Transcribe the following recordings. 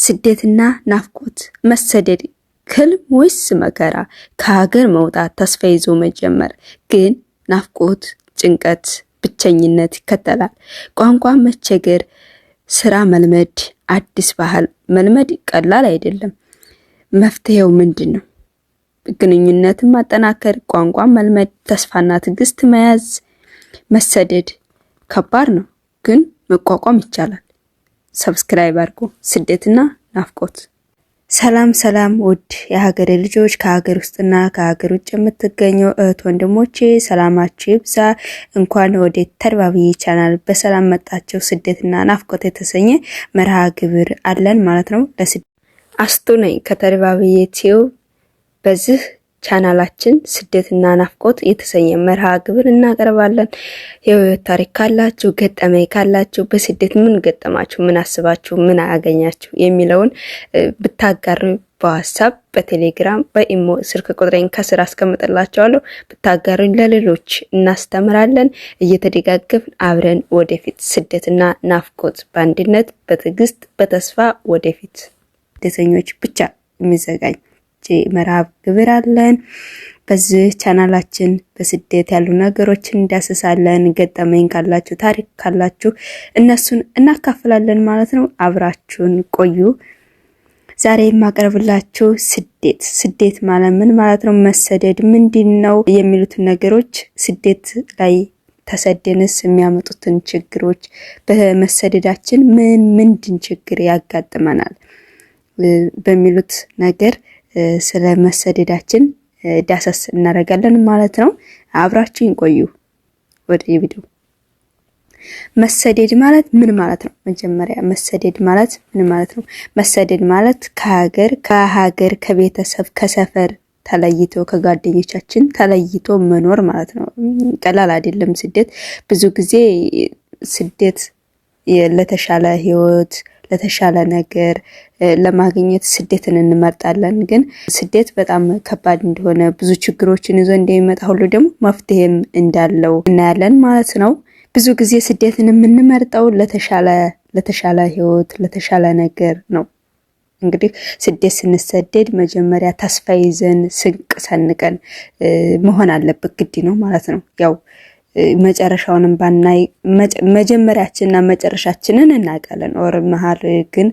ስደትና ናፍቆት መሰደድ ህልም ወይስ መከራ? ከሀገር መውጣት ተስፋ ይዞ መጀመር ግን ናፍቆት፣ ጭንቀት፣ ብቸኝነት ይከተላል። ቋንቋ መቸገር፣ ስራ መልመድ፣ አዲስ ባህል መልመድ ቀላል አይደለም። መፍትሄው ምንድን ነው? ግንኙነትን ማጠናከር፣ ቋንቋ መልመድ፣ ተስፋና ትዕግስት መያዝ። መሰደድ ከባድ ነው ግን መቋቋም ይቻላል። ሰብስክራይብ አድርጉ። ስደትና ናፍቆት። ሰላም ሰላም ውድ የሀገሬ ልጆች ከሀገር ውስጥና ከሀገር ውጭ የምትገኙ እህት ወንድሞቼ ሰላማችሁ ይብዛ። እንኳን ወደ ተርባብዬ ቻናል በሰላም መጣችሁ። ስደትና ናፍቆት የተሰኘ መርሃ ግብር አለን ማለት ነው። አስቱ ነኝ ከተርባብዬ ቲዩብ። በዚህ ቻናላችን ስደትና ናፍቆት የተሰኘ መርሃ ግብር እናቀርባለን። የህይወት ታሪክ ካላችሁ፣ ገጠመኝ ካላችሁ፣ በስደት ምን ገጠማችሁ፣ ምን አስባችሁ፣ ምን አገኛችሁ የሚለውን ብታጋሩ በዋትስአፕ፣ በቴሌግራም፣ በኢሞ ስልክ ቁጥሬን ከስር አስቀምጥላችኋለሁ። ብታጋሩኝ ለሌሎች እናስተምራለን። እየተደጋገፍን አብረን ወደፊት። ስደትና ናፍቆት በአንድነት በትዕግስት በተስፋ ወደፊት። ስደተኞች ብቻ የሚዘጋጅ መርሃ ግብር አለን። በዚህ ቻናላችን በስደት ያሉ ነገሮችን እንዳስሳለን። ገጠመኝ ካላችሁ፣ ታሪክ ካላችሁ እነሱን እናካፍላለን ማለት ነው። አብራችሁን ቆዩ። ዛሬ የማቀርብላችሁ ስደት ማለት ምን ማለት ነው፣ መሰደድ ምንድነው የሚሉትን ነገሮች፣ ስደት ላይ ተሰደንስ የሚያመጡትን ችግሮች፣ በመሰደዳችን ምንድን ችግር ያጋጥመናል በሚሉት ነገር ስለ መሰደዳችን ዳሰስ እናደርጋለን ማለት ነው። አብራችሁን ቆዩ። ወደ ቪዲዮ። መሰደድ ማለት ምን ማለት ነው? መጀመሪያ መሰደድ ማለት ምን ማለት ነው? መሰደድ ማለት ከሀገር ከቤተሰብ ከሰፈር ተለይቶ ከጓደኞቻችን ተለይቶ መኖር ማለት ነው። ቀላል አይደለም ስደት። ብዙ ጊዜ ስደት ለተሻለ ህይወት ለተሻለ ነገር ለማግኘት ስደትን እንመርጣለን። ግን ስደት በጣም ከባድ እንደሆነ ብዙ ችግሮችን ይዞ እንደሚመጣ ሁሉ ደግሞ መፍትሄም እንዳለው እናያለን ማለት ነው። ብዙ ጊዜ ስደትን የምንመርጠው ለተሻለ ህይወት ለተሻለ ነገር ነው። እንግዲህ ስደት ስንሰደድ መጀመሪያ ተስፋ ይዘን ስንቅ ሰንቀን መሆን አለበት፣ ግድ ነው ማለት ነው። ያው መጨረሻውንም ባናይ መጀመሪያችንና መጨረሻችንን እናውቃለን። ወር መሃል ግን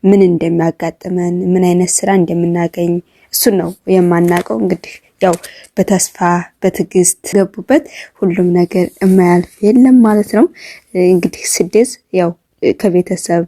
ምን እንደሚያጋጥመን ምን አይነት ስራ እንደምናገኝ እሱን ነው የማናውቀው። እንግዲህ ያው በተስፋ በትዕግስት ገቡበት ሁሉም ነገር የማያልፍ የለም ማለት ነው። እንግዲህ ስደት ያው ከቤተሰብ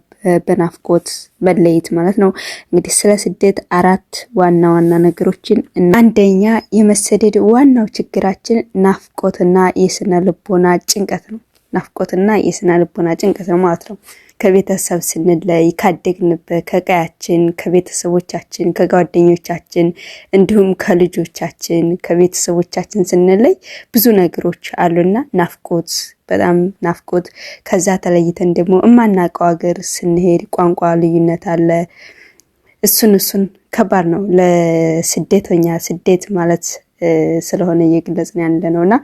በናፍቆት መለየት ማለት ነው። እንግዲህ ስለ ስደት 4 ዋና ነገሮችን፣ አንደኛ የመሰደድ ዋናው ችግራችን ናፍቆትና የስነ ልቦና ጭንቀት ነው። ናፍቆትና የስነ ልቦና ጭንቀት ነው ማለት ነው። ከቤተሰብ ስንለይ ካደግንበት ከቀያችን ከቤተሰቦቻችን ከጓደኞቻችን እንዲሁም ከልጆቻችን ከቤተሰቦቻችን ስንለይ ብዙ ነገሮች አሉና ናፍቆት በጣም ናፍቆት። ከዛ ተለይተን ደግሞ እማናውቀው ሀገር ስንሄድ ቋንቋ ልዩነት አለ። እሱን ከባድ ነው ለስደተኛ። ስደት ማለት ስለሆነ እየገለጽን ያለ ነውና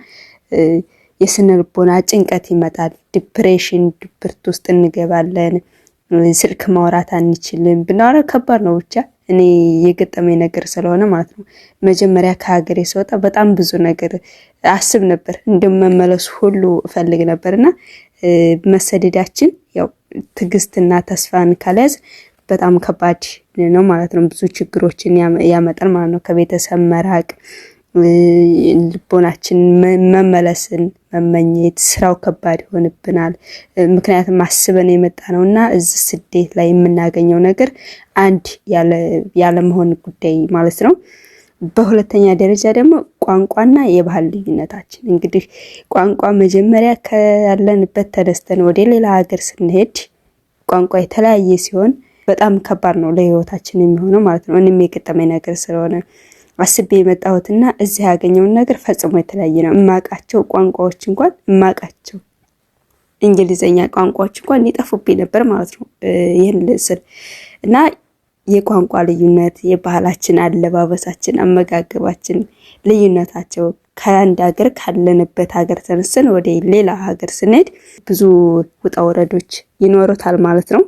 የስነ ልቦና ጭንቀት ይመጣል። ዲፕሬሽን ድብርት ውስጥ እንገባለን። ስልክ ማውራት አንችልም። ብናወራ ከባድ ነው። ብቻ እኔ የገጠመኝ ነገር ስለሆነ ማለት ነው። መጀመሪያ ከሀገሬ ስወጣ በጣም ብዙ ነገር አስብ ነበር፣ እንደመመለስ ሁሉ እፈልግ ነበርና መሰደዳችን ያው ትዕግስትና ተስፋን ካልያዝ በጣም ከባድ ነው ማለት ነው። ብዙ ችግሮችን ያመጣል ማለት ነው። ከቤተሰብ መራቅ፣ ልቦናችን መመለስን መመኘት፣ ስራው ከባድ ይሆንብናል። ምክንያቱም አስበን የመጣ ነውና እዚህ ስደት ላይ የምናገኘው ነገር አንድ ያለ መሆን ጉዳይ ማለት ነው። በሁለተኛ ደረጃ ደግሞ ቋንቋና የባህል ልዩነታችን። እንግዲህ ቋንቋ መጀመሪያ ያለንበት ተነስተን ወደ ሌላ ሀገር ስንሄድ ቋንቋ የተለያየ ሲሆን በጣም ከባድ ነው ለህይወታችን የሚሆነው ማለት ነው። እኔም የገጠመኝ ነገር ስለሆነ አስቤ የመጣሁትና እዚህ ያገኘውን ነገር ፈጽሞ የተለያየ ነው። እማቃቸው ቋንቋዎች እንኳን እማቃቸው እንግሊዘኛ ቋንቋዎች እንኳን ይጠፉብኝ ነበር ማለት ነው። ይሄን ልስል እና የቋንቋ ልዩነት፣ የባህላችን፣ አለባበሳችን፣ አመጋገባችን ልዩነታቸው ከአንድ ሀገር ካለንበት ሀገር ተነስተን ወደ ሌላ ሀገር ስንሄድ ብዙ ውጣ ወረዶች ይኖሩታል ማለት ነው።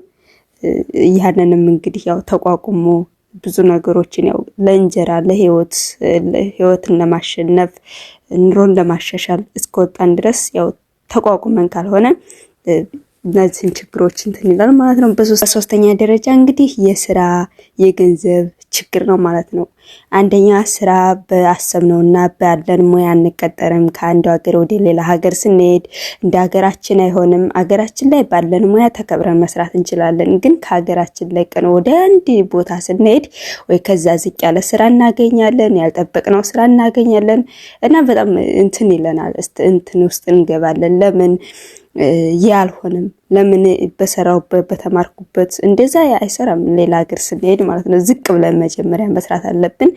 ያንንም እንግዲህ ያው ተቋቁሞ ብዙ ነገሮችን ያው ለእንጀራ ለህይወትን ለማሸነፍ ኑሮን ለማሻሻል እስከወጣን ድረስ ያው ተቋቁመን ካልሆነ እነዚህን ችግሮች እንትን ይላል ማለት ነው። በሶስተኛ ደረጃ እንግዲህ የስራ የገንዘብ ችግር ነው ማለት ነው። አንደኛ ስራ በአሰብነውና ባለን ሙያ አንቀጠርም። ከአንዱ ሀገር ወደ ሌላ ሀገር ስንሄድ እንደ ሀገራችን አይሆንም። ሀገራችን ላይ ባለን ሙያ ተከብረን መስራት እንችላለን። ግን ከሀገራችን ላይ ቀን ወደ አንድ ቦታ ስንሄድ ወይ ከዛ ዝቅ ያለ ስራ እናገኛለን፣ ያልጠበቅነው ስራ እናገኛለን እና በጣም እንትን ይለናል። እንትን ውስጥ እንገባለን። ለምን ያልሆነም ለምን በሰራውበት በተማርኩበት እንደዛ አይሰራም። ሌላ ሀገር ስንሄድ ማለት ነው ዝቅ ብለን መጀመሪያ መስራት አለብን።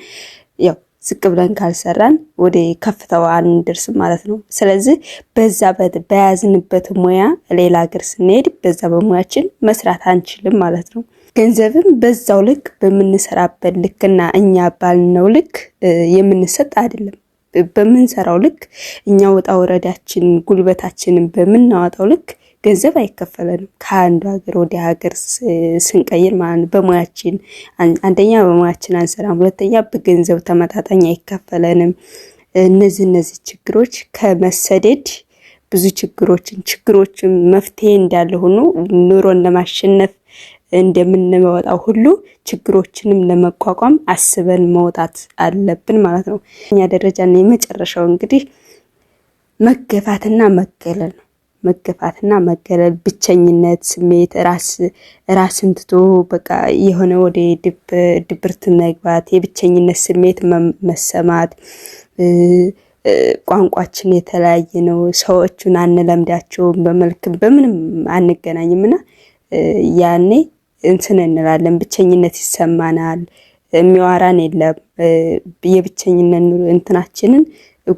ያው ዝቅ ብለን ካልሰራን ወደ ከፍታው አንደርስም ማለት ነው። ስለዚህ በዛ በያዝንበት ሙያ ሌላ ሀገር ስንሄድ በዛ በሙያችን መስራት አንችልም ማለት ነው። ገንዘብም በዛው ልክ በምንሰራበት ልክና እኛ ባልነው ልክ የምንሰጥ አይደለም። በምንሰራው ልክ እኛ ወጣ ወረዳችን ጉልበታችንን በምናወጣው ልክ ገንዘብ አይከፈለንም። ከአንዱ ሀገር ወደ ሀገር ስንቀይር ማለት ነው። በሙያችን አንደኛ በሙያችን አንሰራም፣ ሁለተኛ በገንዘብ ተመጣጣኝ አይከፈለንም። እነዚህ ችግሮች ከመሰደድ ብዙ ችግሮችን መፍትሄ እንዳለ ሆኖ ኑሮን ለማሸነፍ እንደምንወጣው ሁሉ ችግሮችንም ለመቋቋም አስበን መውጣት አለብን ማለት ነው። እኛ ደረጃና የመጨረሻው እንግዲህ መገፋትና መገለል ነው። መገፋትና መገለል፣ ብቸኝነት ስሜት፣ ራስን ትቶ በቃ የሆነ ወደ ድብርት መግባት፣ የብቸኝነት ስሜት መሰማት፣ ቋንቋችን የተለያየ ነው። ሰዎቹን አንለምዳቸውም፣ በመልክም በምንም አንገናኝምና ያኔ እንትን እንላለን፣ ብቸኝነት ይሰማናል። የሚዋራን የለም። የብቸኝነት እንትናችንን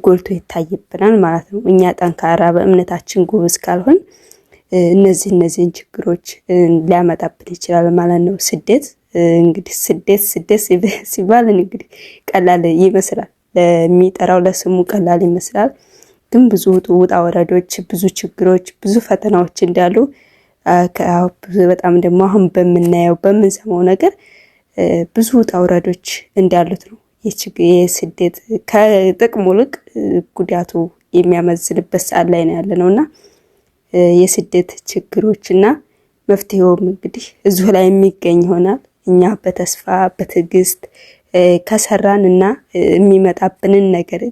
ጎልቶ ይታይብናል ማለት ነው። እኛ ጠንካራ በእምነታችን ጎበዝ ካልሆን እነዚህን ችግሮች ሊያመጣብን ይችላል ማለት ነው። ስደት እንግዲህ ስደት ሲባል እንግዲህ ቀላል ይመስላል፣ ለሚጠራው ለስሙ ቀላል ይመስላል። ግን ብዙ ውጣ ወረዶች፣ ብዙ ችግሮች፣ ብዙ ፈተናዎች እንዳሉ በጣም ደግሞ አሁን በምናየው በምንሰማው ነገር ብዙ ውጣ ውረዶች እንዳሉት ነው። የስደት ከጥቅሙ ይልቅ ጉዳቱ የሚያመዝንበት ሰዓት ላይ ነው ያለነውና የስደት ችግሮችና መፍትሄውም እንግዲህ እዚሁ ላይ የሚገኝ ይሆናል። እኛ በተስፋ በትዕግስት ከሰራንና የሚመጣብንን ነገር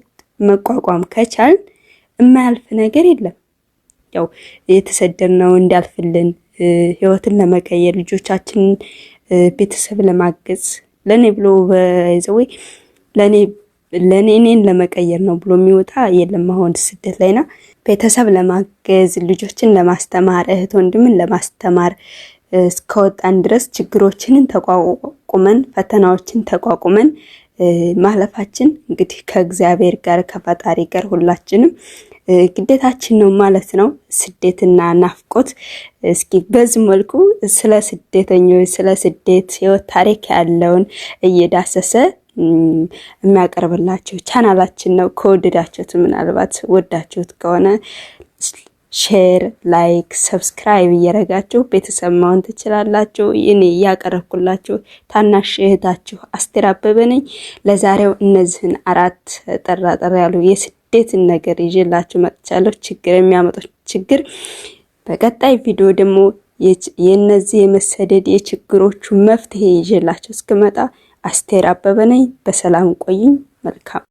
መቋቋም ከቻልን የማያልፍ ነገር የለም። ያው የተሰደድነው እንዳልፍልን ህይወትን ለመቀየር ልጆቻችንን ቤተሰብ ለማገዝ ለኔ ብሎ በዘወይ እኔን ለመቀየር ነው ብሎ የሚወጣ የለም። አሁን ስደት ላይና ቤተሰብ ለማገዝ ልጆችን ለማስተማር እህት ወንድምን ለማስተማር እስከወጣን ድረስ ችግሮችንን ተቋቁመን ፈተናዎችን ተቋቁመን ማለፋችን እንግዲህ ከእግዚአብሔር ጋር ከፈጣሪ ጋር ሁላችንም ግዴታችን ነው ማለት ነው። ስደትና ናፍቆት እስኪ በዚህ መልኩ ስለ ስደተኞች ስለ ስደት ህይወት ታሪክ ያለውን እየዳሰሰ የሚያቀርብላችሁ ቻናላችን ነው። ከወደዳችሁት ምናልባት ወዳችሁት ከሆነ ሼር፣ ላይክ፣ ሰብስክራይብ እያደረጋችሁ ቤተሰብ መሆን ትችላላችሁ። እኔ ያቀረብኩላችሁ ታናሽ እህታችሁ አስቴር አበበ ነኝ። ለዛሬው እነዚህን 4 ጠራ ያሉ የስደትን ነገር ይዤላችሁ መጥቻለሁ። ችግር የሚያመጡት ችግር በቀጣይ ቪዲዮ ደግሞ የነዚህ የመሰደድ የችግሮቹ መፍትሄ ይዤላችሁ እስከመጣ አስቴር አበበ ነኝ። በሰላም ቆይኝ። መልካም